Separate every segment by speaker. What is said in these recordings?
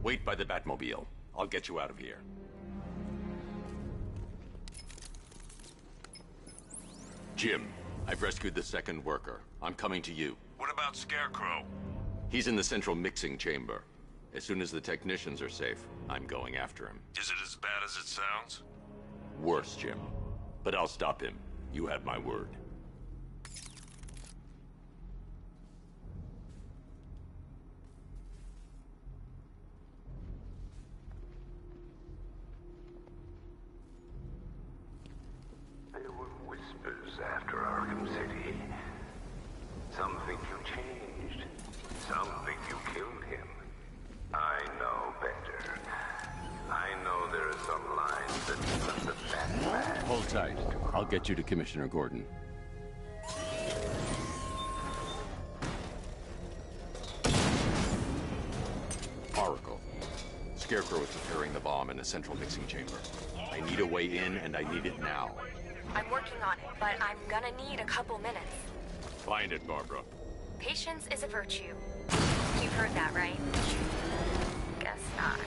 Speaker 1: Wait by the Batmobile. I'll get you out of here. Jim, I've rescued the second worker. I'm coming to you.
Speaker 2: What about Scarecrow?
Speaker 1: He's in the central mixing chamber. As soon as the technicians are safe, I'm going after him.
Speaker 2: Is it as bad as it sounds?
Speaker 1: Worse, Jim. But I'll stop him. You have my word.
Speaker 3: There were whispers after Arkham City. Some think you changed. Some think you killed him. I know better. I know there are some lines that let the Batman...
Speaker 1: Hold tight. I'll get you to Commissioner Gordon. Oracle. Scarecrow is preparing the bomb in a central mixing chamber. I need a way in, and I need it now.
Speaker 4: I'm working on it, but I'm gonna need a couple minutes.
Speaker 1: Find it, Barbara.
Speaker 4: Patience is a virtue. You've heard that, right? Guess not.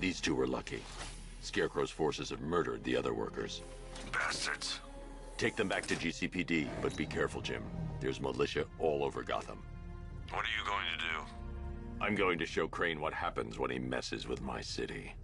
Speaker 1: These two were lucky. Scarecrow's forces have murdered the other workers.
Speaker 2: Bastards.
Speaker 1: Take them back to GCPD, but be careful, Jim. There's militia all over Gotham.
Speaker 2: What are you going to do?
Speaker 1: I'm going to show Crane what happens when he messes with my city.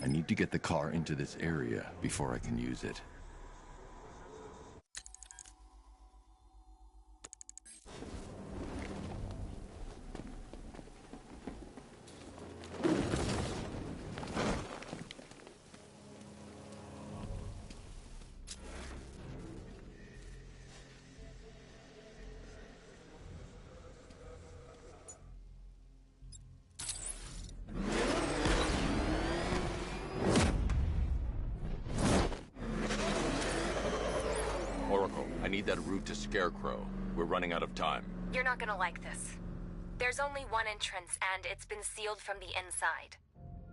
Speaker 1: I need to get the car into this area before I can use it. I need that route to Scarecrow. We're running out of time.
Speaker 4: You're not gonna like this. There's only one entrance, and it's been sealed from the inside.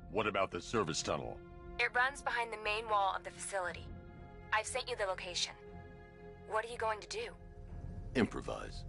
Speaker 1: What about the service tunnel?
Speaker 4: It runs behind the main wall of the facility. I've sent you the location. What are you going to do?
Speaker 1: Improvise.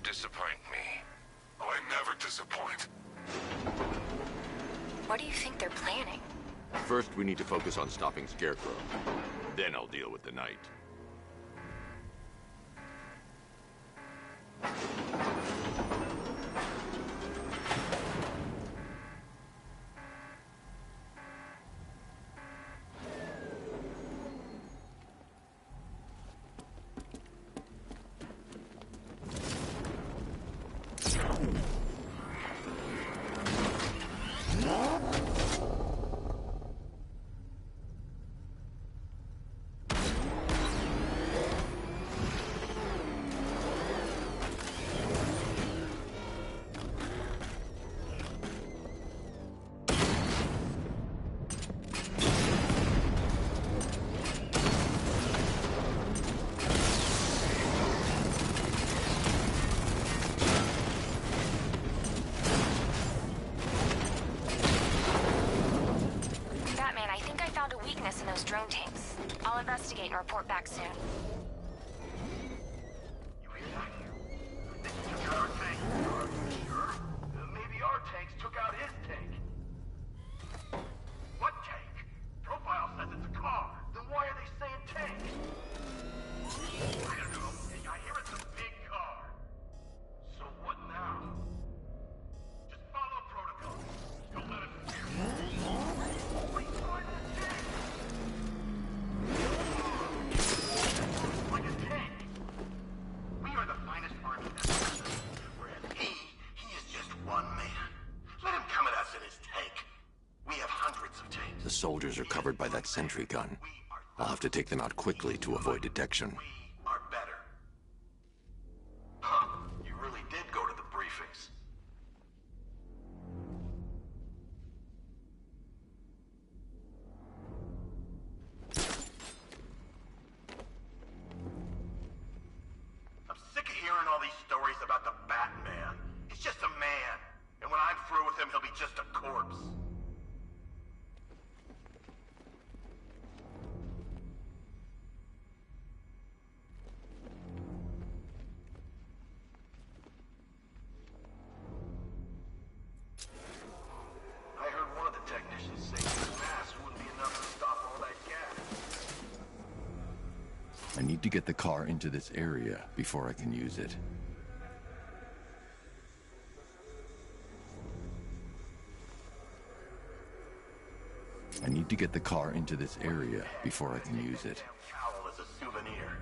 Speaker 2: Disappoint me. Oh, I never disappoint.
Speaker 4: What do you think they're planning?
Speaker 1: First, we need to focus on stopping Scarecrow. Then I'll deal with the Knight.
Speaker 4: In those drone tanks. I'll investigate and report back soon.
Speaker 3: You hear that? They took out our tank. Are you sure? Maybe our tanks took out his tank. What tank? Profile says it's a car. Then why are they saying tank? I don't know. I hear it's a big car. So what now? Just follow protocol. Don't let him scare you. Wait, find the tank! Like a tank. We are the finest army ever. Whereas he is just one man. Let him come at us in his tank. We have hundreds of tanks.
Speaker 1: The soldiers are covered by that sentry gun. I'll have to take them out quickly to avoid detection.
Speaker 3: We are better. Huh. You really did go to the briefings. I'm sick of hearing all these stories about the Batman. He's just a man. And when I'm through with him, he'll be just a corpse.
Speaker 1: need to get the car into this area before I can use it. I need to get the car into this area before I can use it.
Speaker 5: Foul as a souvenir.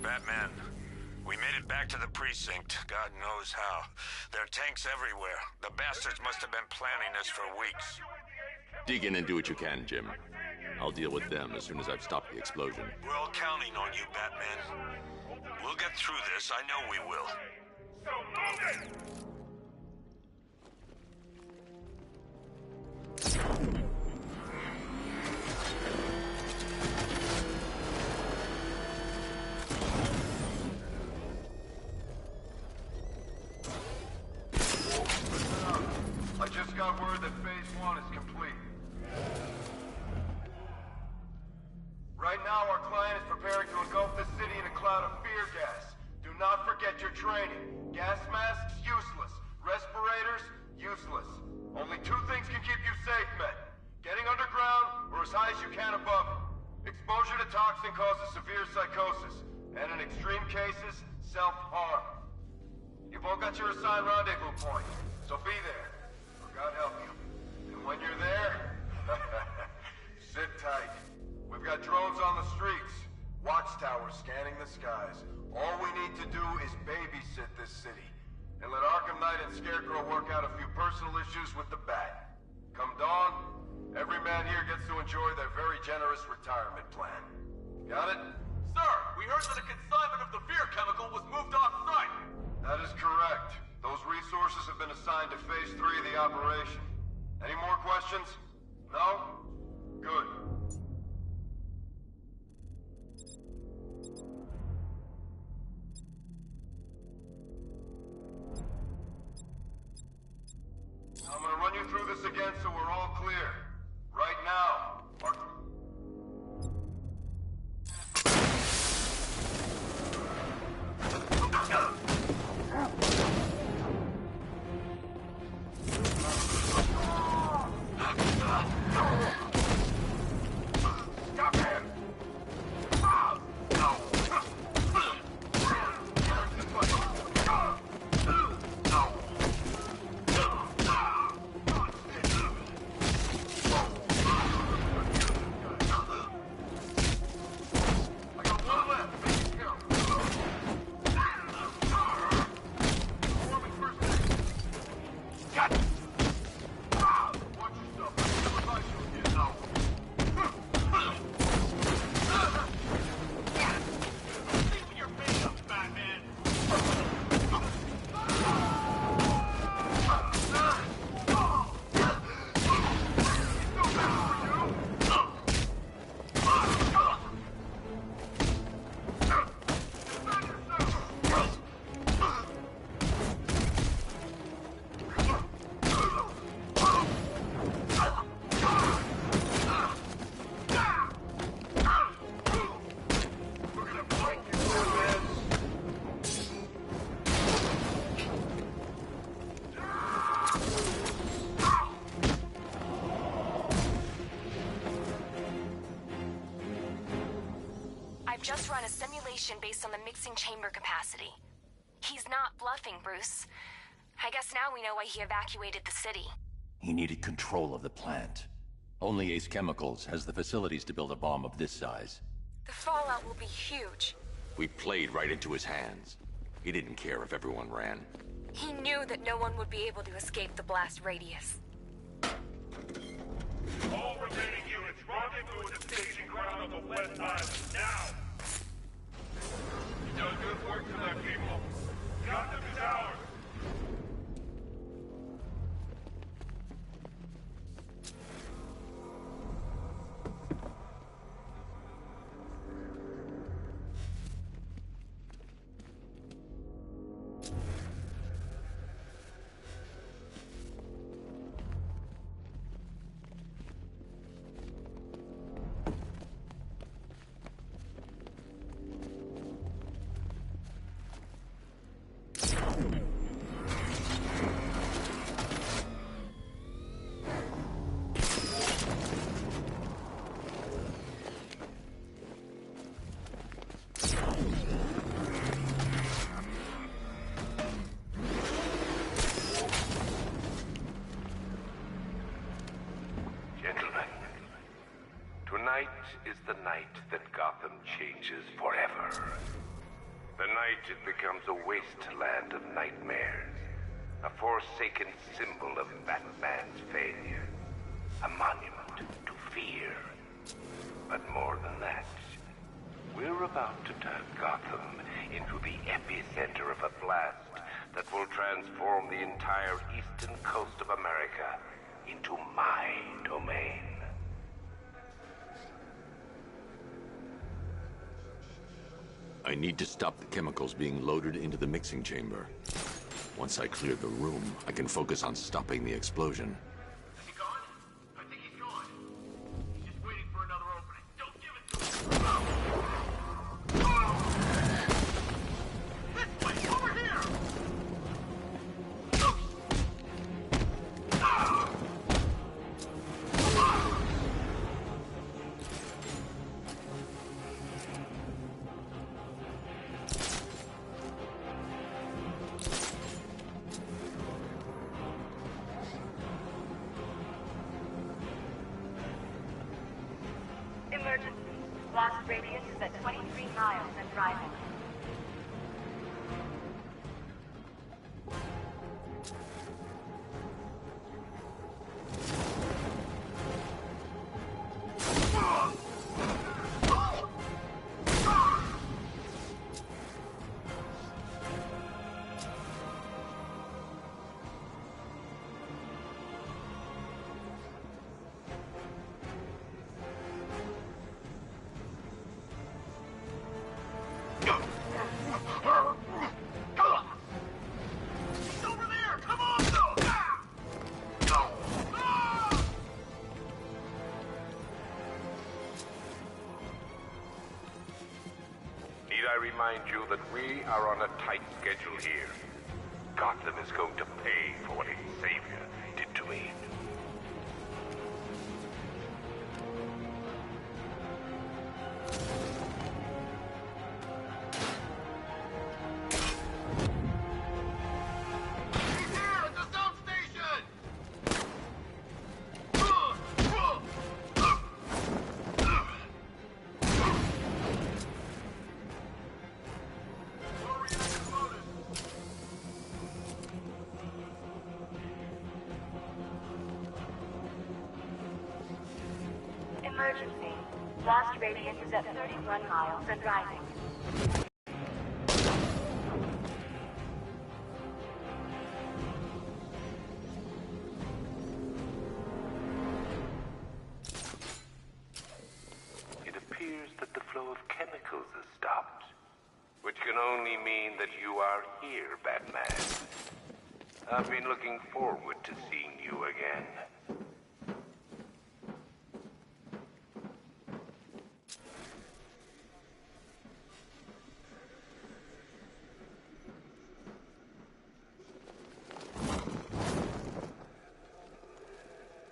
Speaker 2: Batman, we made it back to the precinct. God knows how. There are tanks everywhere. The bastards must have been planning this for weeks.
Speaker 1: Dig in and do what you can, Jim. I'll deal with them as soon as I've stopped the explosion.
Speaker 2: We're all counting on you, Batman. We'll get through this. I know we will.
Speaker 5: So move it!
Speaker 3: I just got word that Phase 1 is complete. Right now, our client is preparing to engulf the city in a cloud of fear gas. Do not forget your training. Gas masks, useless. Respirators, useless. Only two things can keep you safe, men. Getting underground, or as high as you can above it. Exposure to toxin causes severe psychosis, and in extreme cases, self-harm. You've all got your assigned rendezvous point, so be there. God help you. And when you're there, sit tight. We've got drones on the streets, watchtowers scanning the skies. All we need to do is babysit this city, and let Arkham Knight and Scarecrow work out a few personal issues with the Bat. Come dawn, every man here gets to enjoy their very generous retirement plan. Got it?
Speaker 6: Sir, we heard that a consignment of the fear chemical was moved off-site.
Speaker 3: That is correct. Those resources have been assigned to Phase 3 of the operation. Any more questions? No? Good. I'm gonna run you through this again so we're all clear. Right now, our... Stop him!
Speaker 4: I've just run a simulation based on the mixing chamber capacity. He's not bluffing, Bruce. I guess now we know why he evacuated the city.
Speaker 7: He needed control of the plant. Only Ace Chemicals has the facilities to build a bomb of this size.
Speaker 4: The fallout will be huge.
Speaker 1: We played right into his hands. He didn't care if everyone ran.
Speaker 4: He knew that no one would be able to escape the blast radius.
Speaker 5: All remaining units, rendezvous at the staging ground on the West Island, now! You've done good work tonight, people. Gotham is ours!
Speaker 3: Tonight is the night that Gotham changes forever. The night it becomes a wasteland of nightmares, a forsaken symbol of Batman's failure, a monument to fear. But more than that, we're about to turn Gotham into the epicenter of a blast that will transform the entire eastern coast of America into my domain.
Speaker 1: I need to stop the chemicals being loaded into the mixing chamber. Once I clear the room, I can focus on stopping the explosion.
Speaker 6: Is he gone? I think he's gone. He's just waiting for another opening. Don't give it to him! This way! Over here!
Speaker 8: Emergency. Blast radius is at 23 miles and rising.
Speaker 3: I remind you that we are on a tight schedule here. Gotham is going to pay for what its savior did to me.
Speaker 6: He's here at the substation!
Speaker 8: Emergency. Blast radius is at 31 miles and rising.
Speaker 3: It appears that the flow of chemicals has stopped, which can only mean that you are here, Batman. I've been looking forward to seeing you again.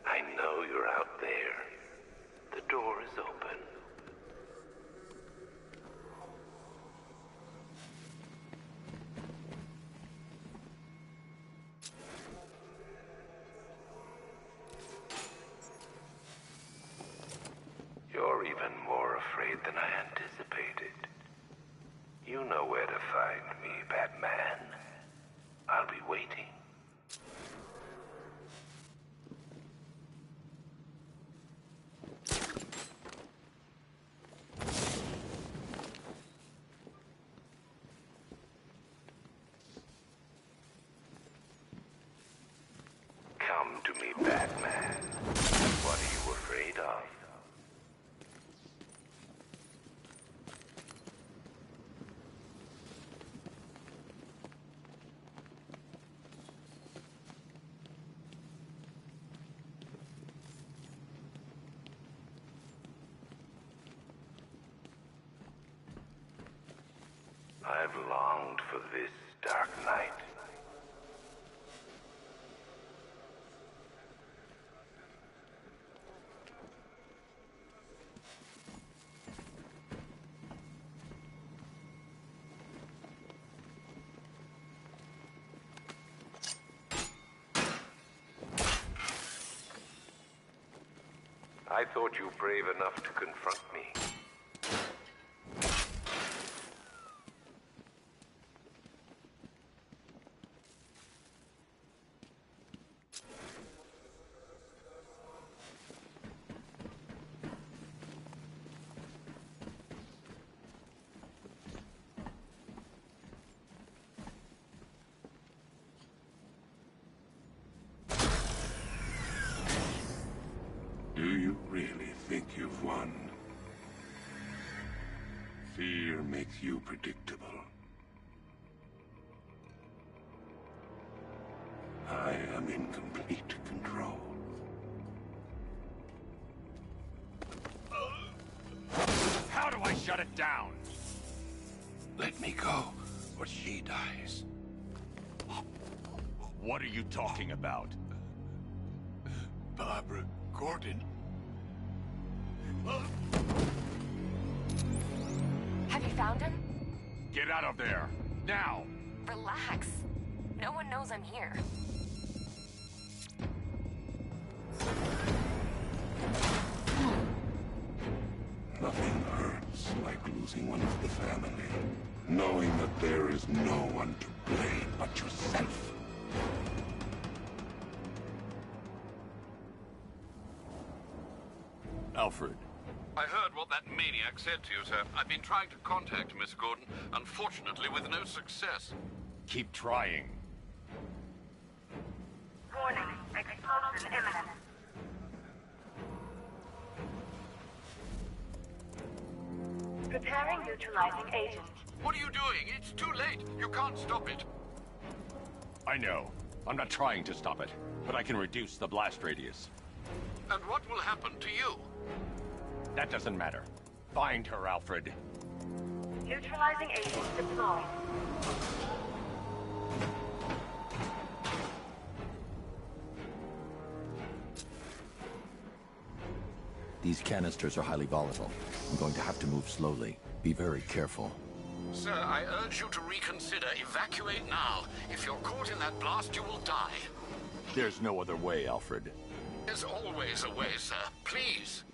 Speaker 3: I know you're out there. The door is open. afraid than I anticipated. You know where to find me, Batman. I'll be waiting. Come to me, Batman. What are you afraid of? I've longed for this dark night. I thought you brave enough to confront me.
Speaker 9: Do you really think you've won? Fear makes you predictable. I am in complete control.
Speaker 1: How do I shut it down?
Speaker 9: Let me go, or she dies.
Speaker 1: What are you talking about?
Speaker 9: Barbara Gordon.
Speaker 4: Have you found him?
Speaker 1: Get out of there! Now!
Speaker 4: Relax. No one knows I'm here.
Speaker 9: Nothing hurts like losing one of the family. Knowing that there is no one to blame but yourself.
Speaker 1: Alfred.
Speaker 10: I heard what that maniac said to you, sir. I've been trying to contact Miss Gordon, unfortunately with no success.
Speaker 1: Keep trying.
Speaker 8: Warning, explosion imminent. Preparing neutralizing agent.
Speaker 10: What are you doing? It's too late. You can't stop it.
Speaker 1: I know. I'm not trying to stop it, but I can reduce the blast radius.
Speaker 10: And what will happen to you?
Speaker 1: That doesn't matter. Find her, Alfred.
Speaker 8: Neutralizing agent deployed.
Speaker 7: These canisters are highly volatile. I'm going to have to move slowly. Be very careful.
Speaker 10: Sir, I urge you to reconsider. Evacuate now. If you're caught in that blast, you will die.
Speaker 1: There's no other way, Alfred.
Speaker 10: There's always a way, sir. Please.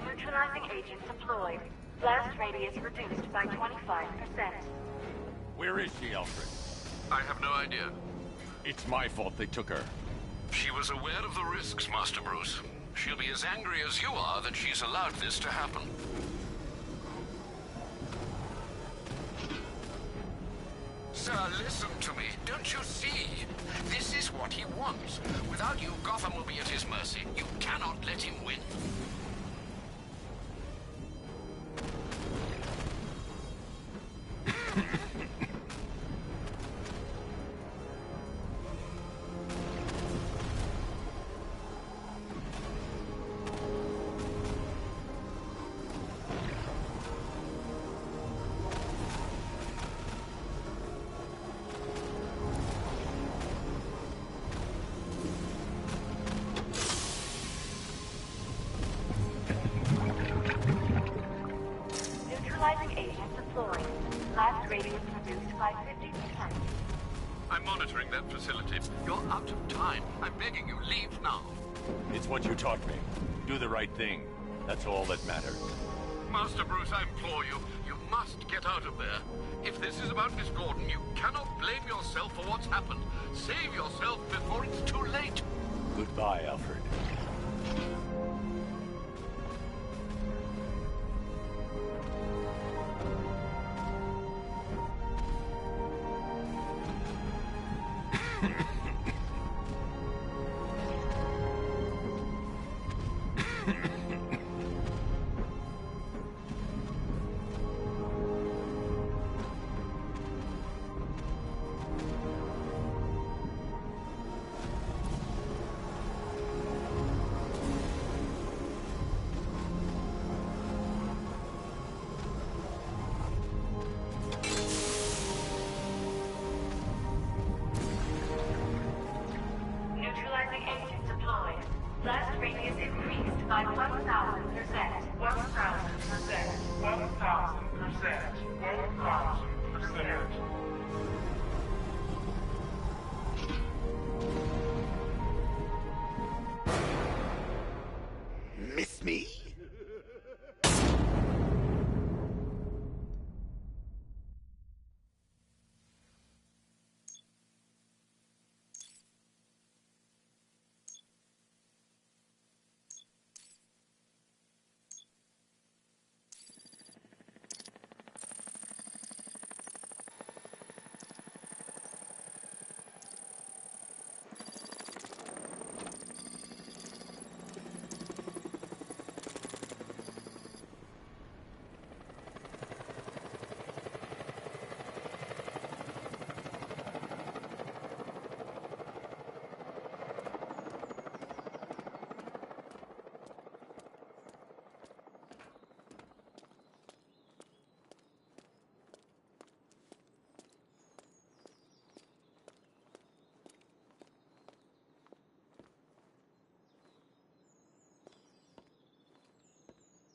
Speaker 8: Neutralizing agent deployed. Blast radius reduced by 25%.
Speaker 1: Where is she, Alfred?
Speaker 10: I have no idea.
Speaker 1: It's my fault they took her.
Speaker 10: She was aware of the risks, Master Bruce. She'll be as angry as you are that she's allowed this to happen. Sir, listen to me. Don't you see? This is what he wants. Without you, Gotham will be at his mercy. You cannot let him win.
Speaker 8: Neutralizing agent deployed. Blast radius reduced by 50%.
Speaker 10: I'm monitoring that facility. You're out of time. I'm begging you, leave now.
Speaker 7: It's what you taught me. Do the right thing. That's all that matters.
Speaker 10: Master Bruce, I implore you, you must get out of there. If this is about Miss Gordon, you cannot blame yourself for what's happened. Save yourself before it's too late.
Speaker 7: Goodbye, Alfred.
Speaker 8: Neutralizing agent deployed. Blast radius increased by 1,000%.
Speaker 5: 1,000%. 1,000%. 1,000%.
Speaker 1: Miss me?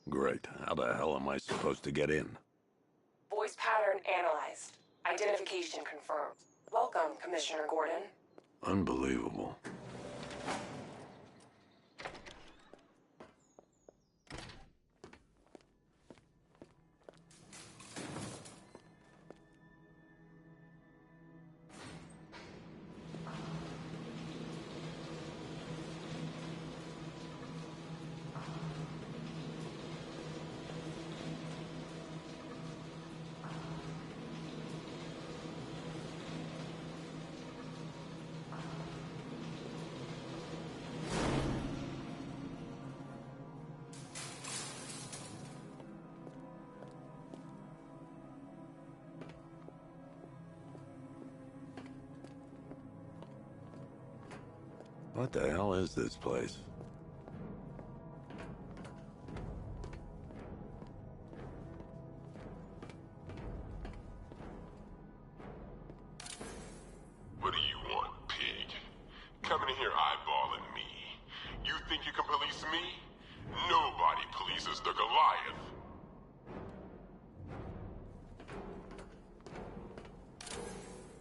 Speaker 1: Great. How the hell am I supposed to get in?
Speaker 11: Voice pattern analyzed. Identification confirmed. Welcome, Commissioner Gordon.
Speaker 1: Unbelievable. What the hell is this place?
Speaker 9: What do you want, pig? Coming in here eyeballing me. You think you can police me? Nobody polices the Goliath.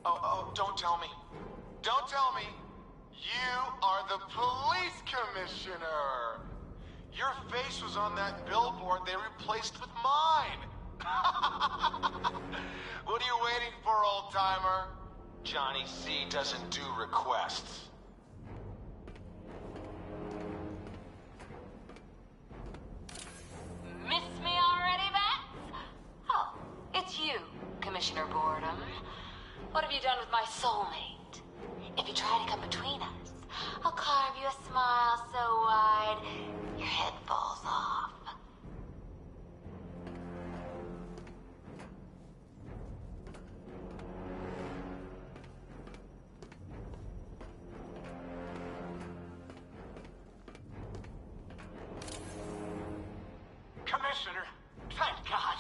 Speaker 6: Oh, don't tell me. Don't tell me. You are the police commissioner. Your face was on that billboard they replaced with mine. What are you waiting for, old-timer? Johnny C doesn't do requests.
Speaker 12: Miss me already, Bats? Oh, it's you, Commissioner Boredom. What have you done with my soulmate? If you try to come between us, I'll carve you a smile so wide, your head falls off.
Speaker 6: Thank God.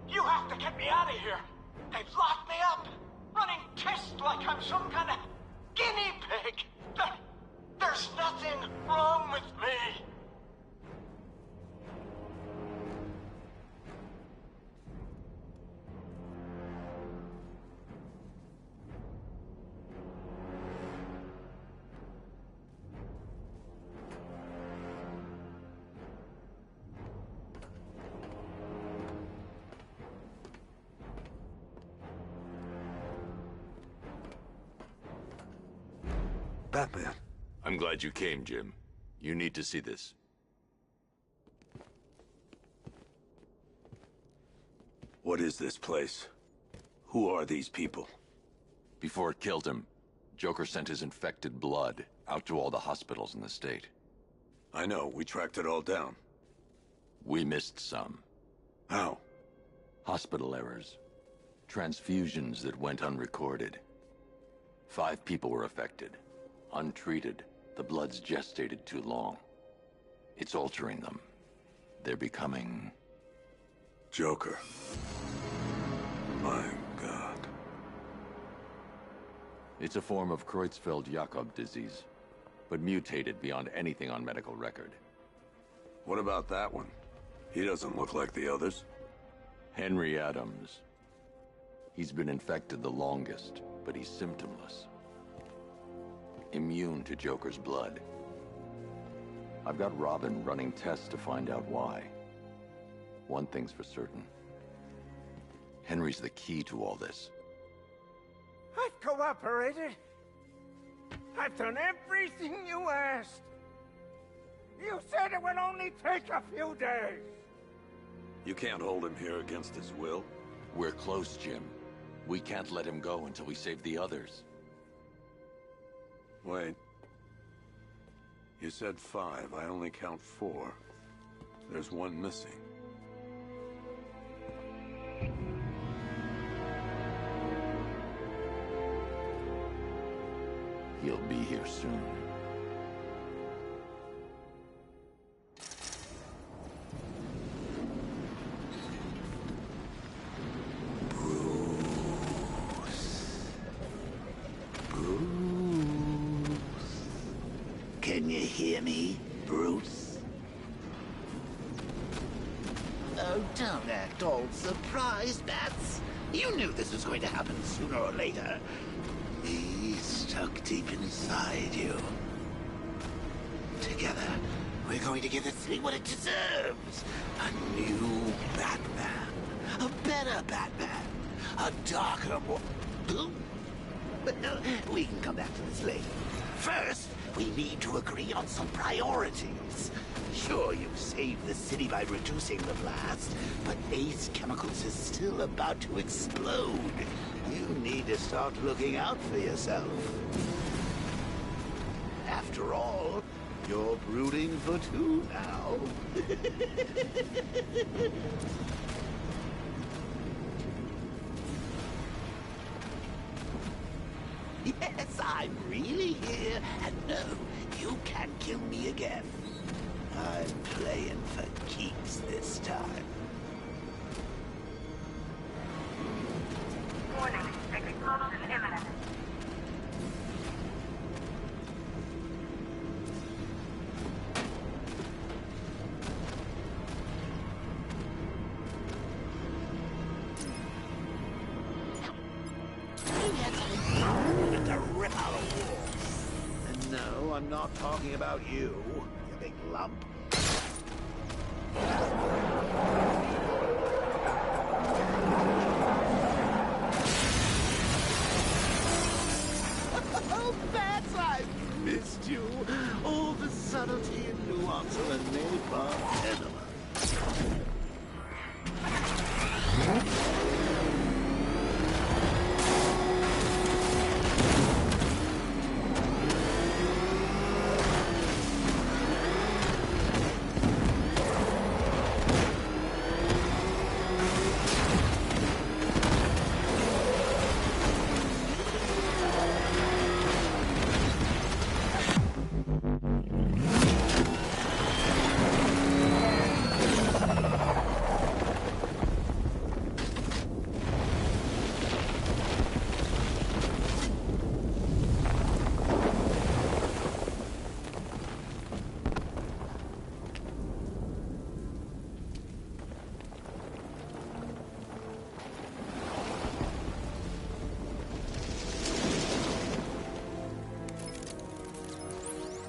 Speaker 6: You have to get me out of here. They've locked me up, running tests like I'm some kind of guinea pig. There's nothing wrong with me.
Speaker 1: Batman. I'm glad you came, Jim. You need to see this.
Speaker 13: What is this place? Who are these people?
Speaker 7: Before it killed him, Joker sent his infected blood out to all the hospitals in the state.
Speaker 13: I know, we tracked it all down.
Speaker 7: We missed some.
Speaker 13: How?
Speaker 7: Hospital errors. Transfusions that went unrecorded. 5 people were affected. Untreated, the blood's gestated too long. It's altering them. They're becoming...
Speaker 13: Joker. My God.
Speaker 7: It's a form of Creutzfeldt-Jakob disease, but mutated beyond anything on medical record.
Speaker 13: What about that one? He doesn't look like the others.
Speaker 7: Henry Adams. He's been infected the longest, but he's symptomless. Immune to Joker's blood. I've got Robin running tests to find out why. One thing's for certain. Henry's the key to all this.
Speaker 14: I've cooperated. I've done everything you asked. You said it would only take a few days.
Speaker 13: You can't hold him here against his will.
Speaker 7: We're close, Jim. We can't let him go until we save the others.
Speaker 13: Wait. You said 5. I only count 4. There's one missing.
Speaker 7: He'll be here soon.
Speaker 15: Can you hear me, Bruce? Oh, don't act all surprised, Bats. You knew this was going to happen sooner or later. He's stuck deep inside you. Together, we're going to give the city what it deserves. A new Batman. A better Batman. A darker, more... But we can come back to this later. First, we need to agree on some priorities. Sure, you've saved the city by reducing the blast, but Ace Chemicals is still about to explode. You need to start looking out for yourself. After all, you're brooding for 2 now. Yes, I'm really here, and no, you can't kill me again. I'm playing for keeps this time.
Speaker 8: Warning, explosion imminent.
Speaker 15: To rip out a wall. And no, I'm not talking about you, you big lump. Oh, Bats, I've missed you. All the subtlety and nuance of a napalm enema.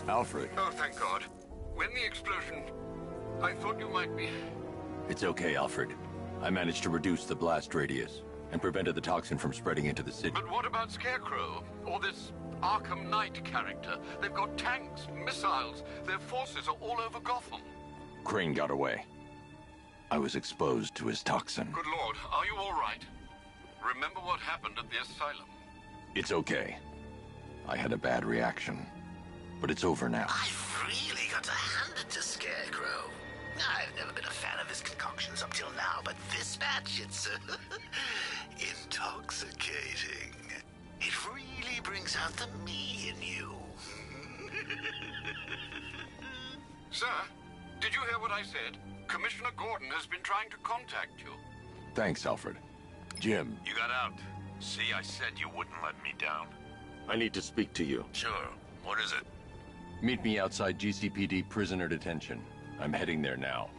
Speaker 7: Alfred.
Speaker 10: Oh, thank God. When the explosion... I thought you might be...
Speaker 7: It's okay, Alfred. I managed to reduce the blast radius and prevented the toxin from spreading into the city.
Speaker 10: But what about Scarecrow? Or this Arkham Knight character? They've got tanks, missiles. Their forces are all over Gotham.
Speaker 7: Crane got away. I was exposed to his toxin.
Speaker 10: Good Lord, are you all right? Remember what happened at the asylum?
Speaker 7: It's okay. I had a bad reaction. But it's over now.
Speaker 15: I've really got to hand it to Scarecrow. I've never been a fan of his concoctions up till now, but this batch, it's intoxicating. It really brings out the me in you.
Speaker 10: Sir, did you hear what I said? Commissioner Gordon has been trying to contact you.
Speaker 7: Thanks, Alfred. Jim.
Speaker 2: You got out. See, I said you wouldn't let me down.
Speaker 1: I need to speak to you.
Speaker 2: Sure. What is it?
Speaker 7: Meet me outside GCPD prisoner detention. I'm heading there now.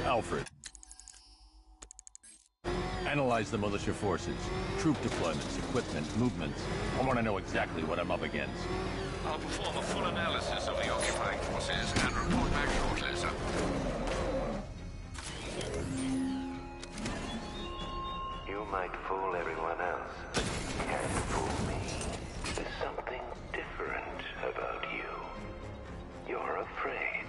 Speaker 7: Alfred. Analyze the militia forces, troop deployments, equipment, movements. I want to know exactly what I'm up against.
Speaker 10: I'll perform a full analysis of the occupying forces and report back shortly, sir.
Speaker 3: You might fool everyone else, but you can't fool me. There's something different about you. You're afraid.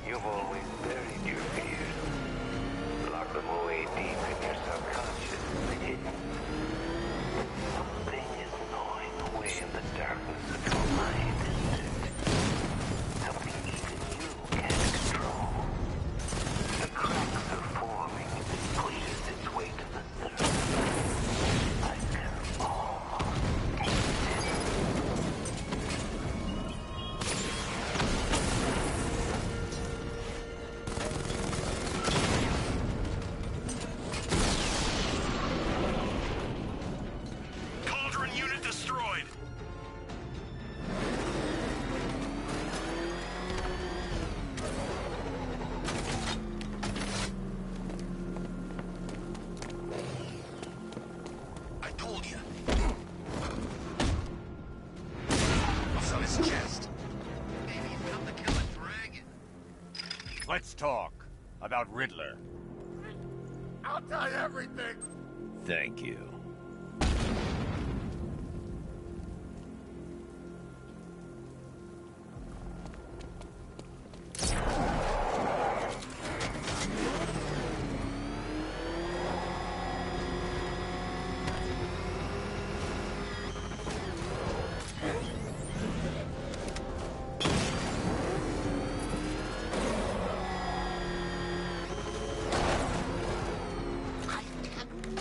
Speaker 3: You've always buried your fears. Lock them away deep in your subconscious, hidden. Something is gnawing away in the darkness of your mind, isn't it? Something even you can't control. The cracks are forming as it pushes its way to the surface. I can almost taste it.
Speaker 2: Cauldron unit destroyed.
Speaker 15: I told you. What's on his chest?
Speaker 10: Maybe he's come to kill a dragon.
Speaker 14: Let's talk about Riddler.
Speaker 10: I'll tell you everything.
Speaker 14: Thank you.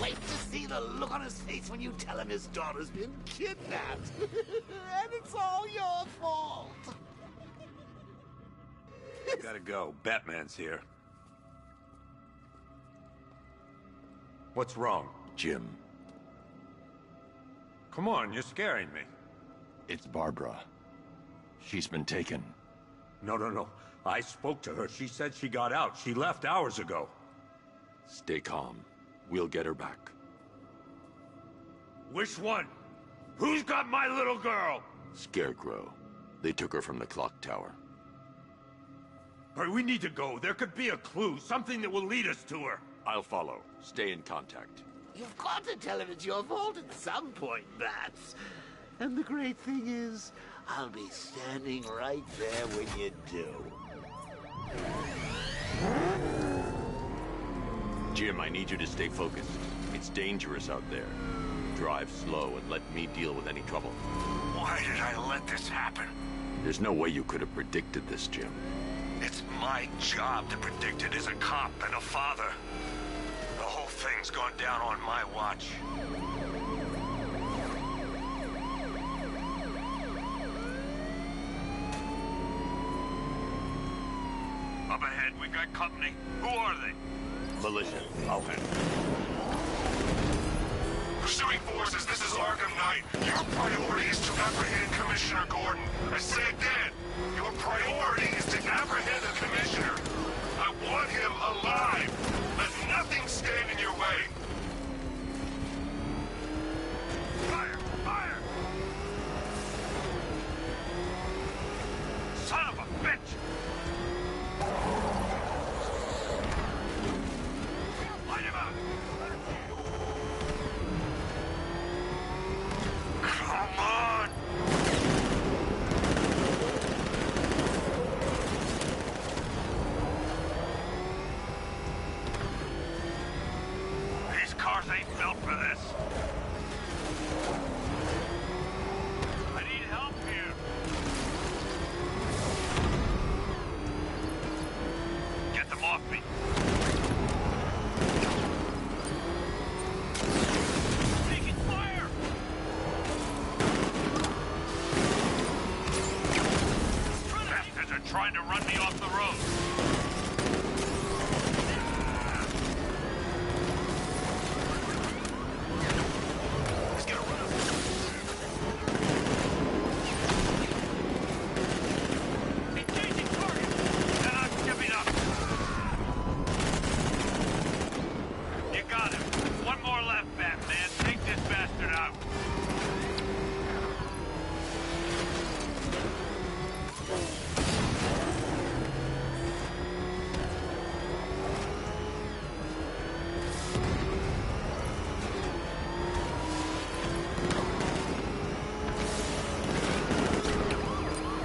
Speaker 15: Wait to see the look on his face when you tell him his daughter's been kidnapped. And it's all your fault.
Speaker 13: Gotta go. Batman's here. What's wrong?
Speaker 7: Jim.
Speaker 13: Come on, you're scaring me.
Speaker 7: It's Barbara. She's been taken.
Speaker 13: No. I spoke to her. She said she got out. She left hours ago.
Speaker 1: Stay calm. We'll get her back.
Speaker 13: Which one? Who's got my little girl?
Speaker 1: Scarecrow. They took her from the clock tower.
Speaker 13: Hurry, we need to go. There could be a clue, something that will lead us to her.
Speaker 1: I'll follow. Stay in contact.
Speaker 15: You've got to tell him it's your fault at some point, Bats. And the great thing is, I'll be standing right there when you do.
Speaker 1: Jim, I need you to stay focused. It's dangerous out there. Drive slow and let me deal with any trouble.
Speaker 2: Why did I let this happen?
Speaker 1: There's no way you could have predicted this, Jim.
Speaker 2: It's my job to predict it as a cop and a father. The whole thing's gone down on my watch. Up ahead, we got company. Who are they?
Speaker 1: Militia. I'll handle it.
Speaker 9: Pursuing forces, this is Arkham Knight. Your priority is to apprehend Commissioner Gordon. I say again, your priority is to apprehend the Commissioner. I want him alive. stand in your way.
Speaker 5: Fire! Fire! Son of a bitch! Light him up! Come on! These cars ain't built for this. I need help here. Get them off me. Taking fire! Bastards are trying to run me off the road. Engaging target! Then I'm giving up. You got him. One more left, Batman. Take this bastard out.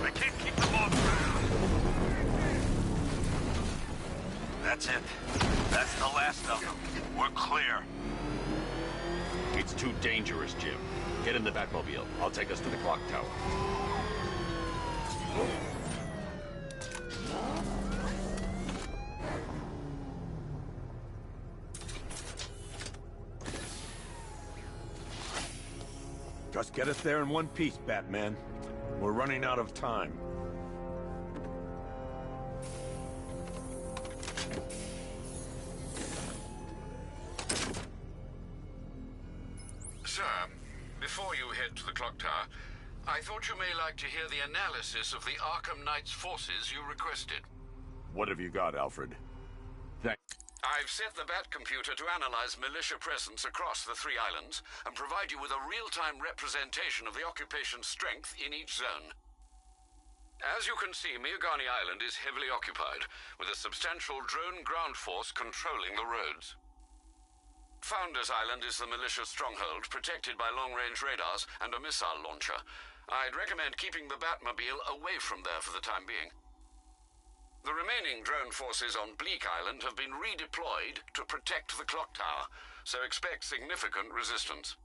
Speaker 5: I can't keep them off ground. That's it. That's the last of them. We're clear.
Speaker 1: It's too dangerous, Jim. Get in the Batmobile. I'll take us to the clock tower.
Speaker 13: Just get us there in one piece, Batman. We're running out of time.
Speaker 10: Sir, before you head to the clock tower, I thought you may like to hear the analysis of the Arkham Knight's forces you requested.
Speaker 13: What have you got, Alfred?
Speaker 10: I've set the Bat computer to analyze militia presence across the 3 islands and provide you with a real-time representation of the occupation strength in each zone. As you can see, Miagani Island is heavily occupied, with a substantial drone ground force controlling the roads. Founders Island is the militia stronghold, protected by long-range radars and a missile launcher. I'd recommend keeping the Batmobile away from there for the time being. The remaining drone forces on Bleak Island have been redeployed to protect the clock tower, so expect significant resistance.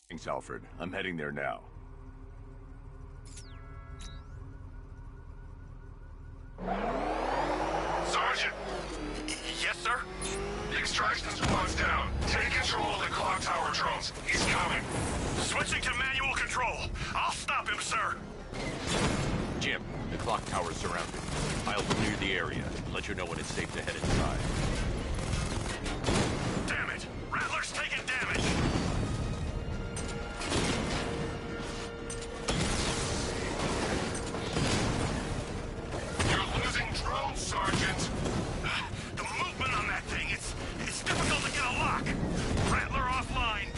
Speaker 13: Thanks, Alfred. I'm heading there now.
Speaker 9: Sergeant!
Speaker 5: Yes, sir?
Speaker 9: The extraction squad's down. Take control of the clock tower drones. He's coming.
Speaker 5: Switching to manual control. I'll stop him, sir.
Speaker 1: Jim, the clock tower's surrounded. I'll clear the area and let you know when it's safe to head inside.
Speaker 5: Damn it! Rattler's taking damage!
Speaker 9: You're losing drones, Sergeant.
Speaker 5: The movement on that thing, it's difficult to get a lock. Rattler offline.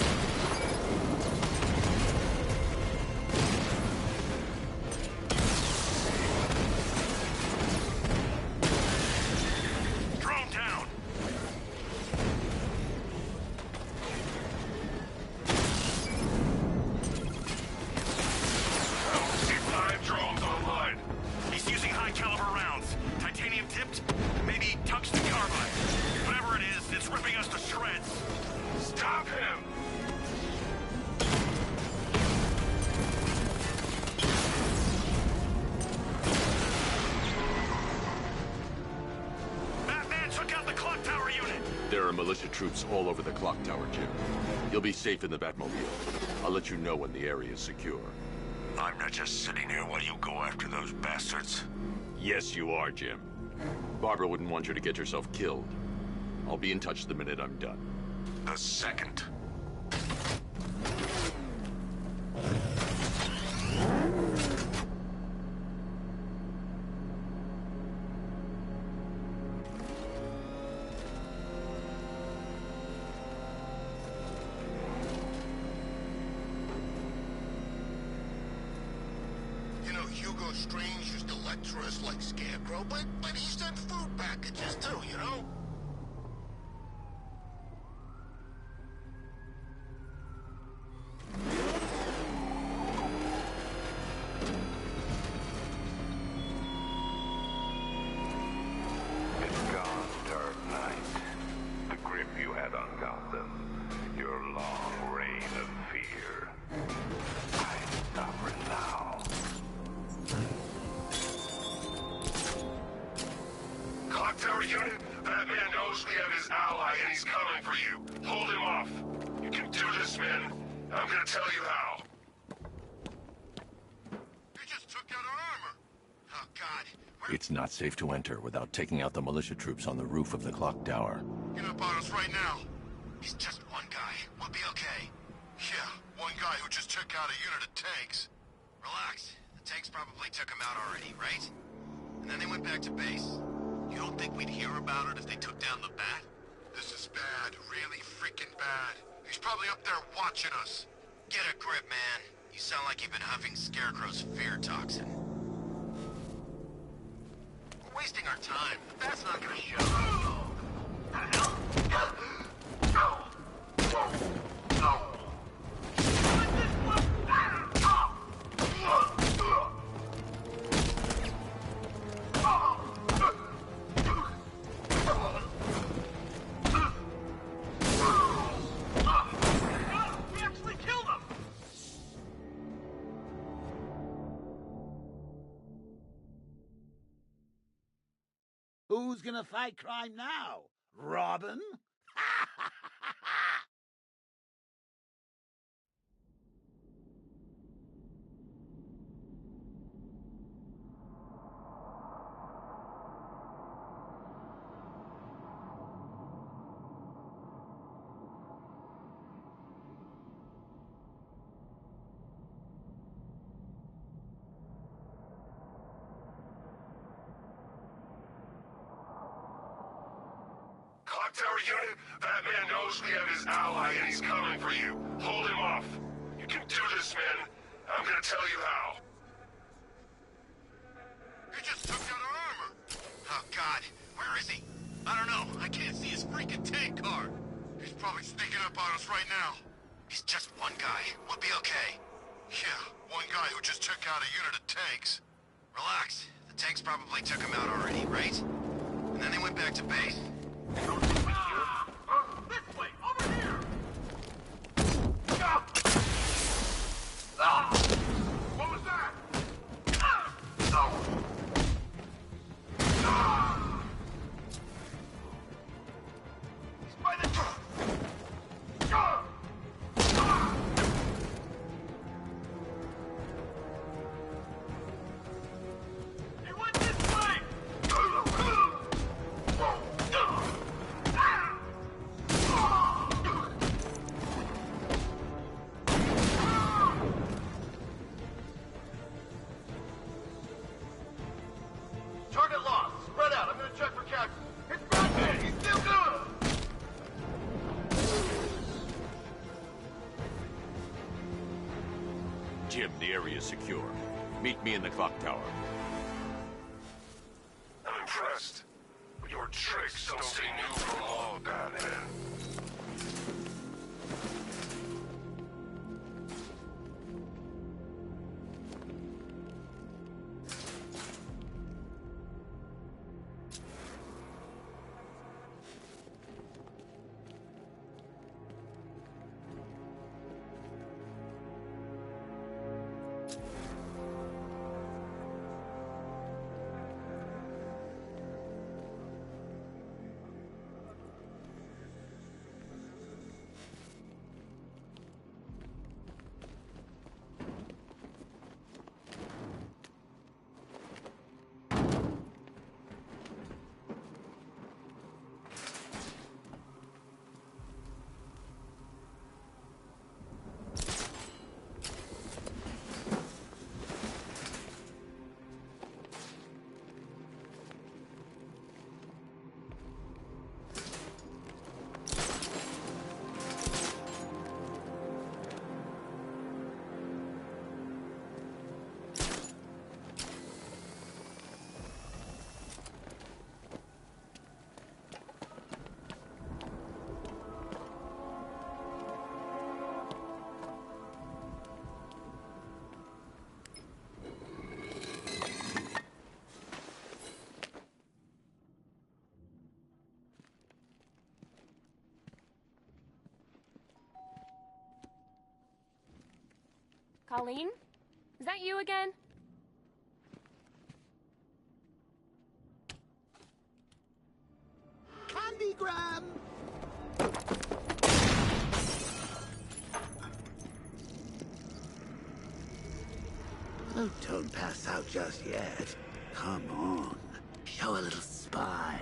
Speaker 5: Drone down.
Speaker 9: See 5 drones online.
Speaker 5: He's using high-caliber rounds. Titanium tipped? Maybe tungsten carbide. Whatever it is, it's ripping us to shreds.
Speaker 9: Stop him!
Speaker 5: Batman took out the clock tower unit.
Speaker 1: There are militia troops all over the clock tower, Jim. You'll be safe in the Batmobile. I'll let you know when the area is secure.
Speaker 2: I'm not just sitting here while you go after those bastards.
Speaker 1: Yes, you are, Jim. Barbara wouldn't want you to get yourself killed. I'll be in touch the minute I'm done.
Speaker 2: The second.
Speaker 16: Hugo Strange used to lecture us like Scarecrow, but he sent food packages too, you know?
Speaker 3: It's gone, Dark Knight. The grip you had on Gotham. Your long reign of fear. I'm sovereign now.
Speaker 5: Clock Tower Unit, that man knows we have his ally and he's coming for you. Hold him off. You can do this, man. I'm gonna tell you how.
Speaker 16: You just took out our armor. Oh, God.
Speaker 7: It's not safe to enter without taking out the militia troops on the roof of the clock tower.
Speaker 16: Get up on us right now. He's just one guy. We'll be okay. Yeah, one guy who just took out a unit of tanks.
Speaker 17: Relax. The tanks probably took him out already, right? And then they went back to base. You don't think we'd hear about it if they took down the Bat?
Speaker 16: This is bad. Really freaking bad. He's probably up there watching us.
Speaker 17: Get a grip, man. You sound like you've been huffing Scarecrow's fear toxin. We're wasting our time. The Bat's not gonna show.
Speaker 16: The hell? No!
Speaker 6: We actually killed him!
Speaker 15: Who's gonna fight crime now? Robin?
Speaker 5: Clock Tower Unit, that man knows we have his ally and he's coming for you. Hold him off. You can do this, man. I'm gonna tell you how.
Speaker 16: You just took out our armor.
Speaker 17: Oh, God. Where is he? I don't know. I can't see his freaking tank car.
Speaker 16: He's probably sneaking up on us right now.
Speaker 17: He's just one guy. We'll be okay.
Speaker 16: Yeah, one guy who just took out a unit of tanks.
Speaker 17: Relax. The tanks probably took him out already, right? And then they went back to base.
Speaker 6: This way! Over here!
Speaker 16: What was that?
Speaker 6: He's by the... He went this way! Target lost. Spread out. I'm gonna check for casualties. It's Batman. He's still good.
Speaker 1: Jim, the area is secure. Meet me in the clock tower.
Speaker 5: I'm impressed. But your tricks don't stay new for long, Batman.
Speaker 4: Colleen? Is that you again?
Speaker 15: Candygram! Oh, don't pass out just yet. Come on. Show a little spine.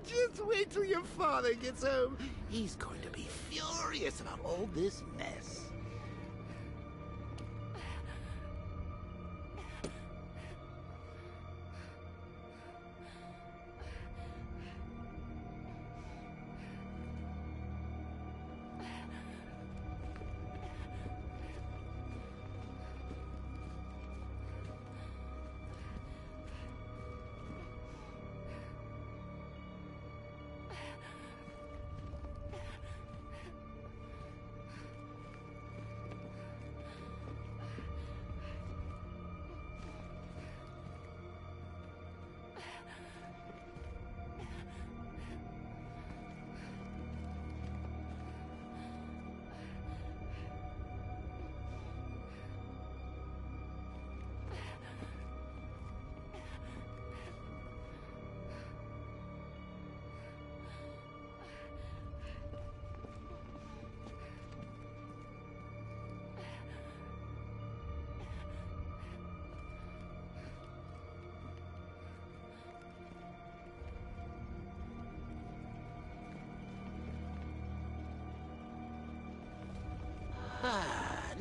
Speaker 15: Just wait till your father gets home. He's going to be furious about all this mess.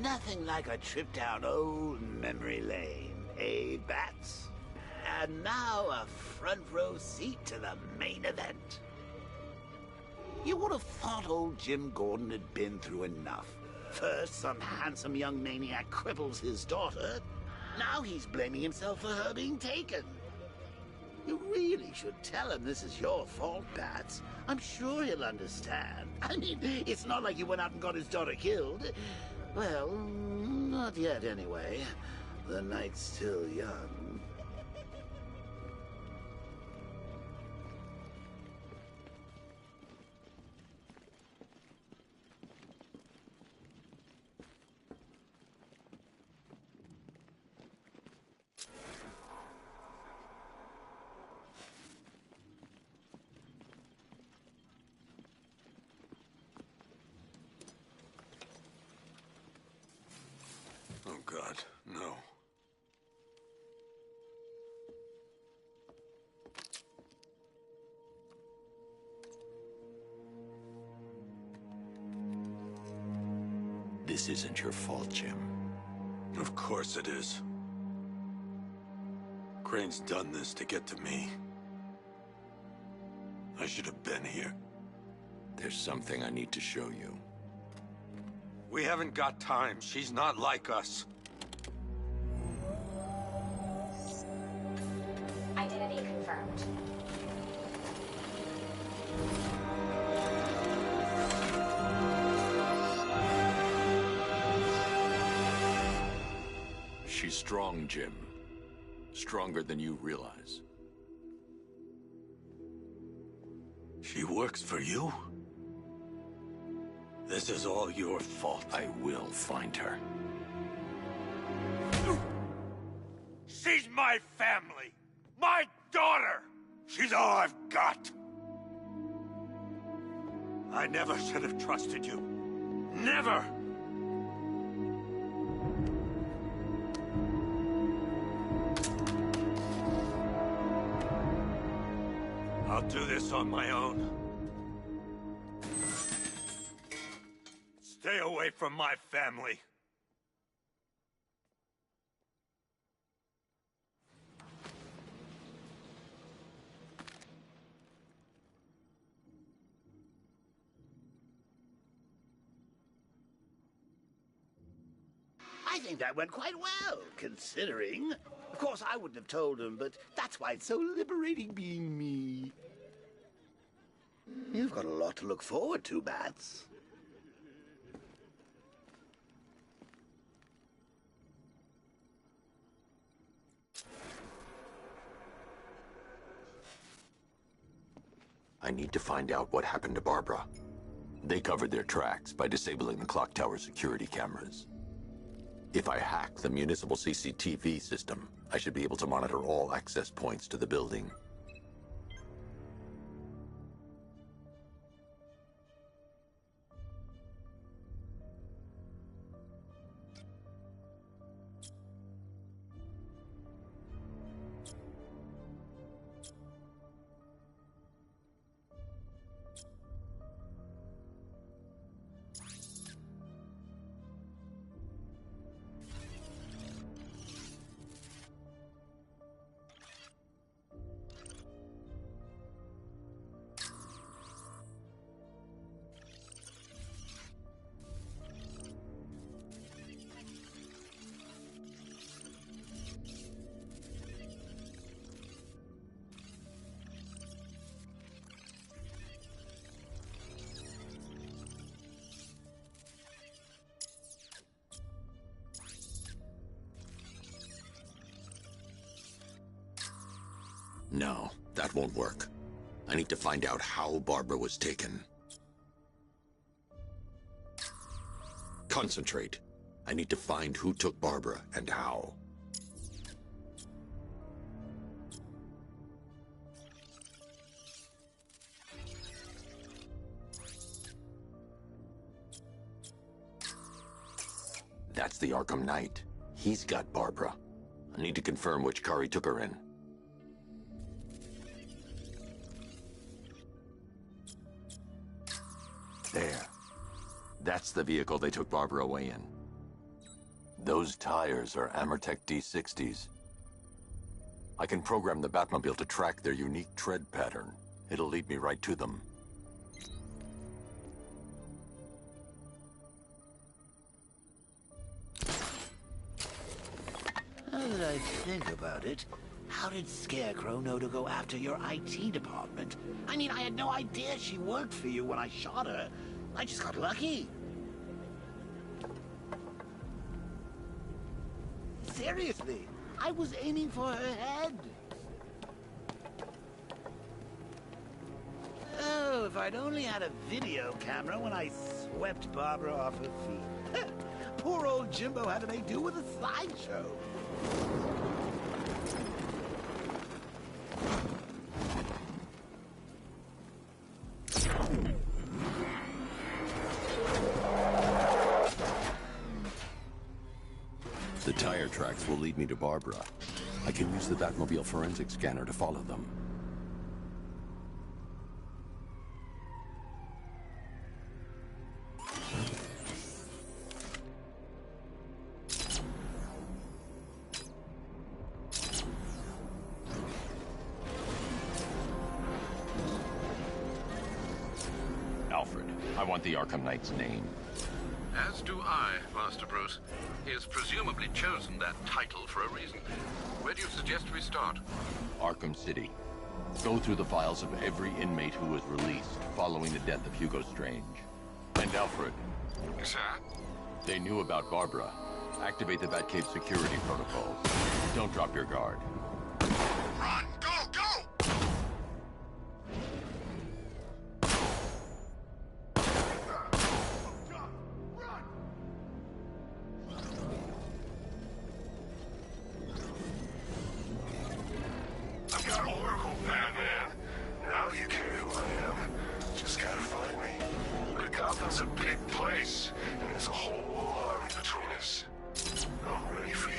Speaker 15: Nothing like a trip down old memory lane, eh, Bats? And now a front row seat to the main event. You would have thought old Jim Gordon had been through enough. First, some handsome young maniac cripples his daughter. Now he's blaming himself for her being taken. You really should tell him this is your fault, Bats. I'm sure he'll understand. I mean, it's not like you went out and got his daughter killed. Well, not yet anyway. The night's still young.
Speaker 13: Oh, God, no.
Speaker 1: This isn't your fault, Jim.
Speaker 13: Of course it is. Crane's done this to get to me. I should have been here.
Speaker 1: There's something I need to show you.
Speaker 14: We haven't got time. She's not like us.
Speaker 11: Identity confirmed.
Speaker 1: She's strong, Jim. Stronger than you realize.
Speaker 14: She works for you? This is all your fault.
Speaker 1: I will find her.
Speaker 14: She's my family! My daughter! She's all I've got! I never should have trusted you. Never! I'll do this on my own. Stay away from my family.
Speaker 15: I think that went quite well, considering. Of course, I wouldn't have told him, but that's why it's so liberating being me. You've got a lot to look forward to, Bats.
Speaker 1: I need to find out what happened to Barbara. They covered their tracks by disabling the clock tower security cameras. If I hack the municipal CCTV system, I should be able to monitor all access points to the building. No, that won't work. I need to find out how Barbara was taken. Concentrate. I need to find who took Barbara and how. That's the Arkham Knight. He's got Barbara. I need to confirm which car he took her in. There. That's the vehicle they took Barbara away in. Those tires are Amertech D60s. I can program the Batmobile to track their unique tread pattern. It'll lead me right to them.
Speaker 15: Now that I think about it, how did Scarecrow know to go after your IT department? I mean, I had no idea she worked for you when I shot her. I just got lucky. Seriously, I was aiming for her head. Oh, if I'd only had a video camera when I swept Barbara off her feet. Poor old Jimbo had to make do with a slideshow.
Speaker 1: The tire tracks will lead me to Barbara. I can use the Batmobile forensic scanner to follow them. Alfred, I want the Arkham Knight's name.
Speaker 10: As do I, Master Bruce. He has presumably chosen that title for a reason. Where do you suggest we start?
Speaker 1: Arkham City. Go through the files of every inmate who was released following the death of Hugo Strange. And Alfred.
Speaker 10: Sir?
Speaker 1: They knew about Barbara. Activate the Batcave security protocols. Don't drop your guard.
Speaker 16: Run! Go! Go!
Speaker 9: I've got Oracle, Batman. Now you care who I am. Just gotta find me. But Gotham's a big place, and there's a whole army between us. I'm ready for you.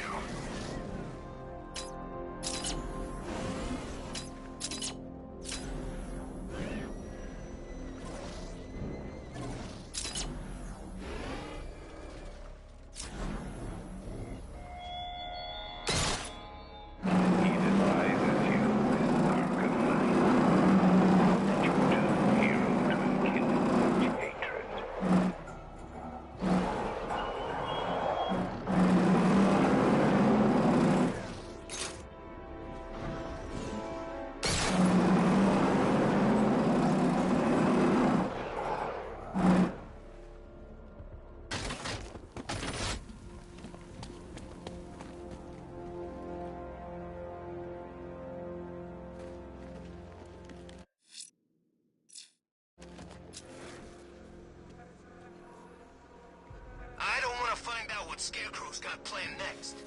Speaker 16: what Scarecrow's got planned next.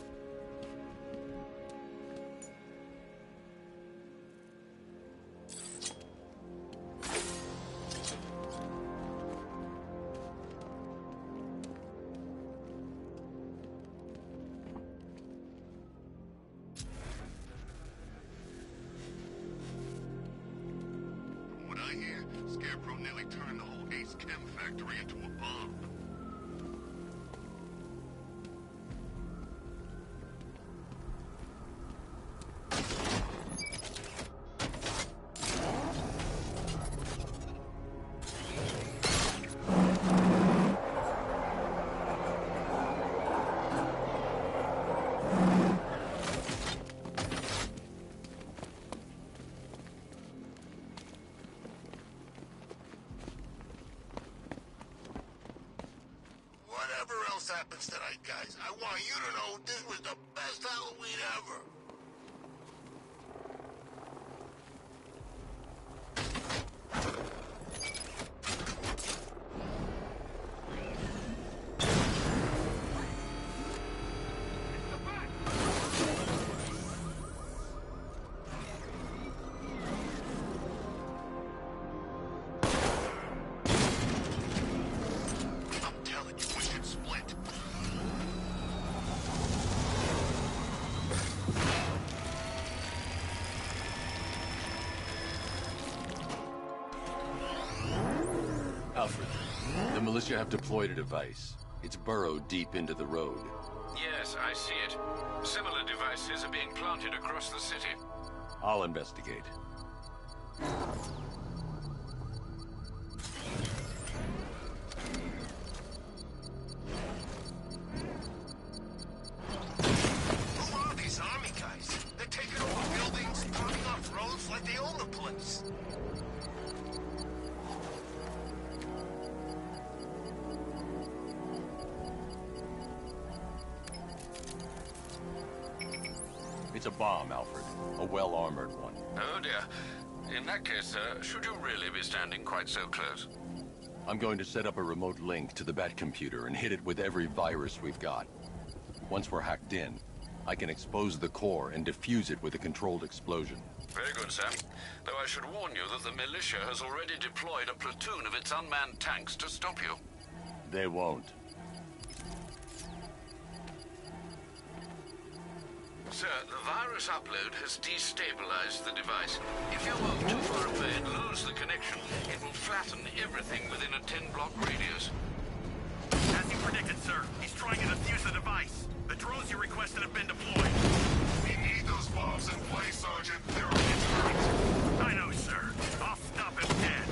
Speaker 9: From what I hear, Scarecrow nearly turned the whole Ace Chem factory into a bomb.
Speaker 16: Whatever else happens tonight, guys, I want you to know this was the best Halloween ever. I'm telling you, we should split.
Speaker 7: Alfred, the militia have deployed a device. It's burrowed deep into the road.
Speaker 10: Yes, I see it. Similar devices are being planted across the city.
Speaker 7: I'll investigate.
Speaker 16: Who are these army guys? They're taking over buildings, blocking off roads like they own the place.
Speaker 7: It's a bomb, Alfred. A well-armored one.
Speaker 10: Oh dear. In that case, sir, should you really be standing quite so close?
Speaker 7: I'm going to set up a remote link to the Bat computer and hit it with every virus we've got. Once we're hacked in, I can expose the core and defuse it with a controlled explosion.
Speaker 10: Very good, sir. Though I should warn you that the militia has already deployed a platoon of its unmanned tanks to stop you.
Speaker 7: They won't.
Speaker 10: Sir, the virus upload has destabilized the device. If you move too far away and lose the connection, it will flatten everything within a 10-block radius.
Speaker 5: As you predicted, sir, he's trying to defuse the device. The drones you requested have been deployed.
Speaker 9: We need those bombs in place, Sergeant. They're our deterrent.
Speaker 5: I know, sir. I'll stop him dead.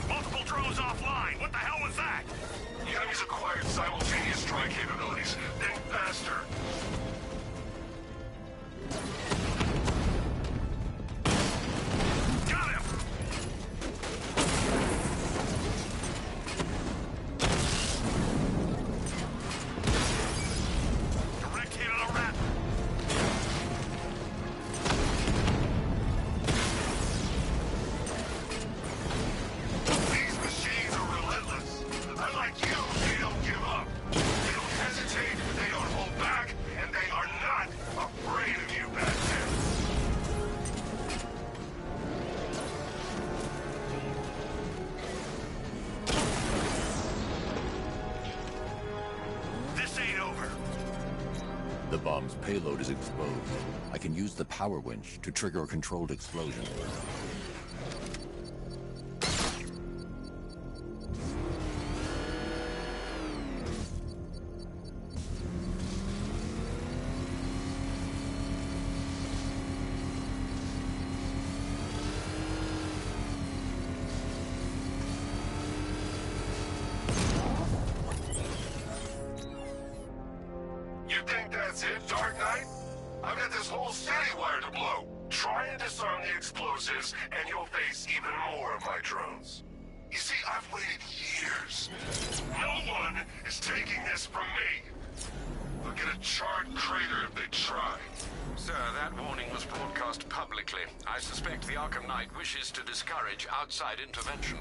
Speaker 5: Multiple drones offline. What the hell was that?
Speaker 9: The enemy's acquired simultaneous strike capabilities. Think faster.
Speaker 5: Got him! Direct hit on a rat.
Speaker 9: These machines are relentless. Unlike you, they don't give up. They don't hesitate, they don't hold back, and they are not afraid of you, Batman.
Speaker 5: This ain't over.
Speaker 18: The bomb's payload is exposed. I can use the power winch to trigger a controlled explosion.
Speaker 9: You think that's it, Dark Knight? I've got this whole city wired to blow. Try and disarm the explosives, and you'll face even more of my drones. You see, I've waited years. No one is taking this from me. get a charred crater if they try.
Speaker 10: Sir, that warning was broadcast publicly. I suspect the Arkham Knight wishes to discourage outside intervention.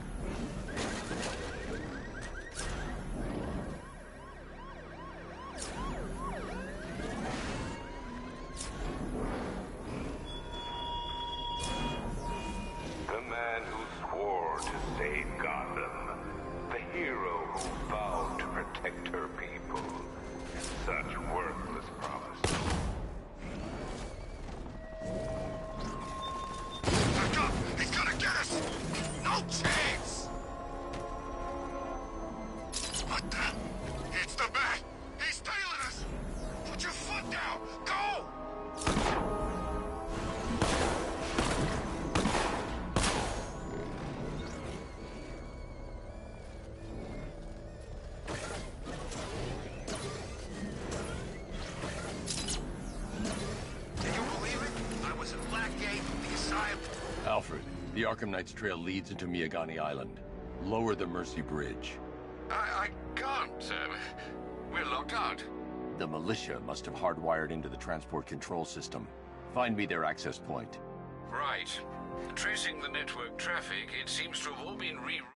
Speaker 3: The man who swore to save Gotham. The hero who vowed to protect her people. Such worthless promise.
Speaker 16: Back up! He's gonna get us! No chance! What the? It's the Bat! He's tailing us! Put your foot down! Go!
Speaker 7: Alfred, the Arkham Knight's trail leads into Miyagani Island. Lower the Mercy Bridge.
Speaker 10: I can't, sir. We're locked out.
Speaker 7: The militia must have hardwired into the transport control system. Find me their access point.
Speaker 10: Right. Tracing the network traffic, it seems to have all been rerouted.